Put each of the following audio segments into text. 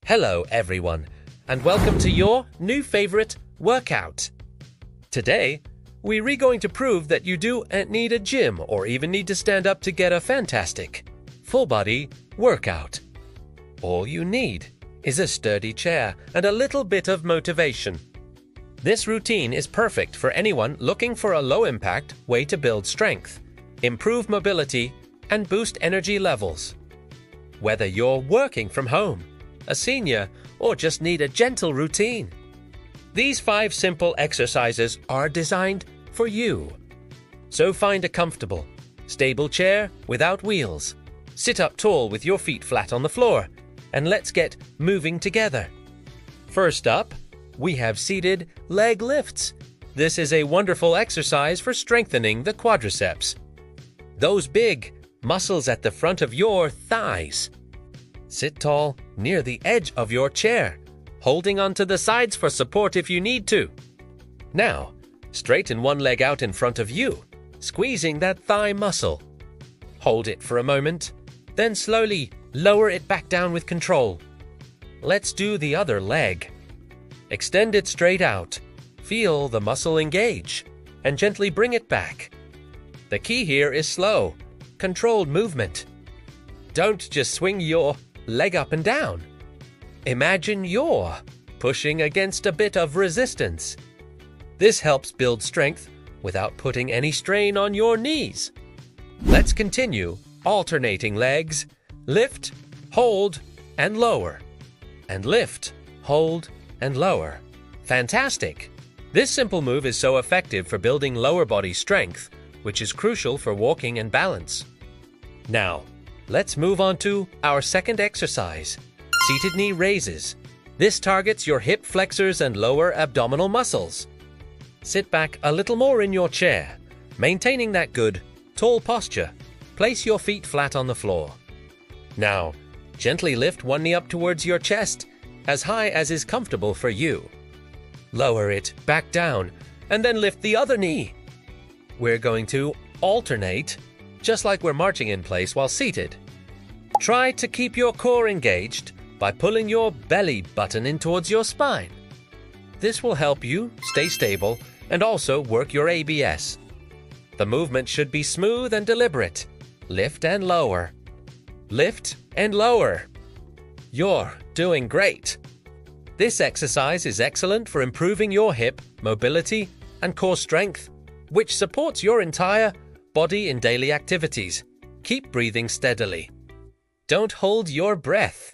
Hello everyone, and welcome to your new favorite workout. Today, we're going to prove that you don't need a gym or even need to stand up to get a fantastic full-body workout. All you need is a sturdy chair and a little bit of motivation. This routine is perfect for anyone looking for a low-impact way to build strength, improve mobility, and boost energy levels. Whether you're working from home, a senior, or just need a gentle routine, these 5 simple exercises are designed for you. So find a comfortable, stable chair without wheels. Sit up tall with your feet flat on the floor, and let's get moving together. First up, we have seated leg lifts. This is a wonderful exercise for strengthening the quadriceps, those big muscles at the front of your thighs. Sit tall near the edge of your chair, holding onto the sides for support if you need to. Now, straighten one leg out in front of you, squeezing that thigh muscle. Hold it for a moment, then slowly lower it back down with control. Let's do the other leg. Extend it straight out, feel the muscle engage, and gently bring it back. The key here is slow, controlled movement. Don't just swing your leg up and down. Imagine you're pushing against a bit of resistance. This helps build strength without putting any strain on your knees. Let's continue alternating legs. Lift, hold, and lower. And lift, hold, and lower. Fantastic! This simple move is so effective for building lower body strength, which is crucial for walking and balance. Now, let's move on to our second exercise, seated knee raises. This targets your hip flexors and lower abdominal muscles. Sit back a little more in your chair, maintaining that good, tall posture. Place your feet flat on the floor. Now, gently lift one knee up towards your chest, as high as is comfortable for you. Lower it back down, and then lift the other knee. We're going to alternate, just like we're marching in place while seated. Try to keep your core engaged by pulling your belly button in towards your spine. This will help you stay stable and also work your ABS. The movement should be smooth and deliberate. Lift and lower. Lift and lower. You're doing great. This exercise is excellent for improving your hip mobility and core strength, which supports your entire body in daily activities. Keep breathing steadily. Don't hold your breath.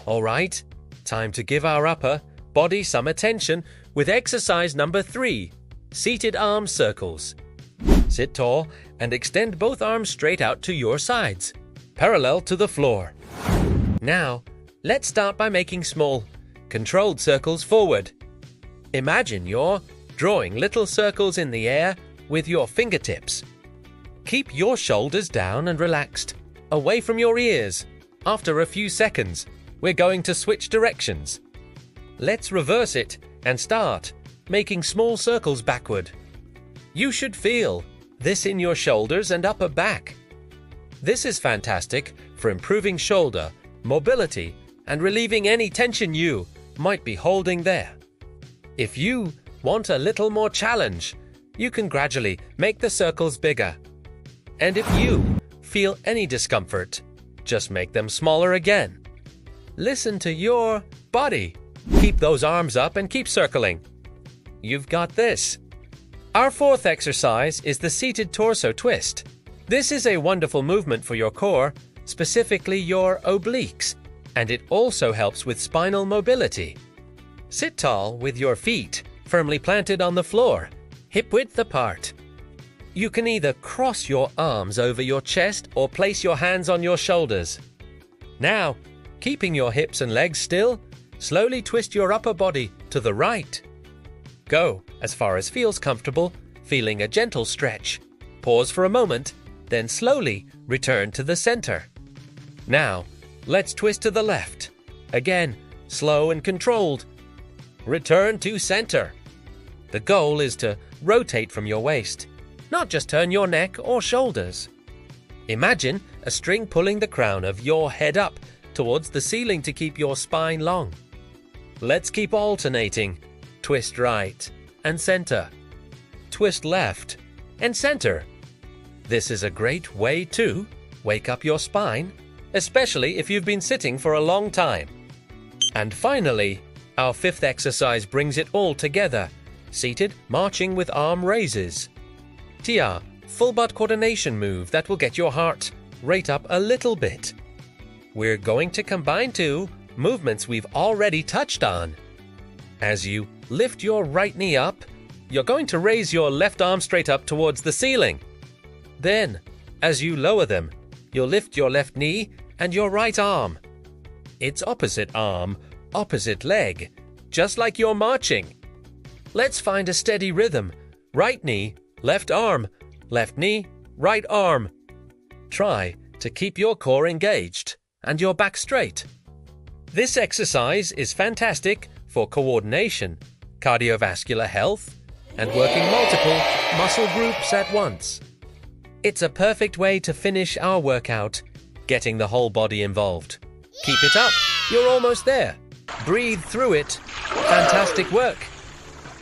All right, time to give our upper body some attention with exercise number 3, seated arm circles. Sit tall and extend both arms straight out to your sides, parallel to the floor. Now, let's start by making small, controlled circles forward. Imagine you're drawing little circles in the air with your fingertips. Keep your shoulders down and relaxed, away from your ears. After a few seconds, we're going to switch directions. Let's reverse it and start making small circles backward. You should feel this in your shoulders and upper back. This is fantastic for improving shoulder mobility and relieving any tension you might be holding there. If you want a little more challenge, you can gradually make the circles bigger. And if you feel any discomfort, just make them smaller again. Listen to your body. Keep those arms up and keep circling. You've got this. Our fourth exercise is the seated torso twist. This is a wonderful movement for your core, specifically your obliques, and it also helps with spinal mobility. Sit tall with your feet firmly planted on the floor, hip width apart. You can either cross your arms over your chest or place your hands on your shoulders. Now, keeping your hips and legs still, slowly twist your upper body to the right. Go as far as feels comfortable, feeling a gentle stretch. Pause for a moment, then slowly return to the center. Now, let's twist to the left. Again, slow and controlled. Return to center. The goal is to rotate from your waist, not just turn your neck or shoulders. Imagine a string pulling the crown of your head up towards the ceiling to keep your spine long. Let's keep alternating. Twist right and center. Twist left and center. This is a great way to wake up your spine, especially if you've been sitting for a long time. And finally, our fifth exercise brings it all together. Seated, marching with arm raises. Tia, full butt coordination move that will get your heart rate up a little bit. We're going to combine two movements we've already touched on. As you lift your right knee up, you're going to raise your left arm straight up towards the ceiling. Then, as you lower them, you'll lift your left knee and your right arm. It's opposite arm, opposite leg, just like you're marching. Let's find a steady rhythm. Right knee, left arm, left knee, right arm. Try to keep your core engaged and your back straight. This exercise is fantastic for coordination, cardiovascular health, and working multiple muscle groups at once. It's a perfect way to finish our workout, getting the whole body involved. Keep it up. You're almost there. Breathe through it. Fantastic work.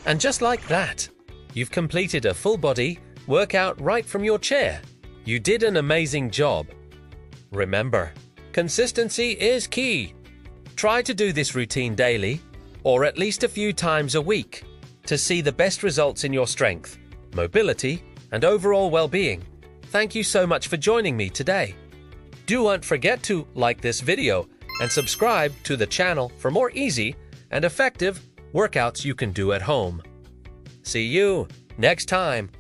And just like that, you've completed a full body workout right from your chair. You did an amazing job. Remember, consistency is key. Try to do this routine daily, or at least a few times a week, to see the best results in your strength, mobility, and overall well-being. Thank you so much for joining me today. Don't forget to like this video and subscribe to the channel for more easy and effective workouts you can do at home. See you next time.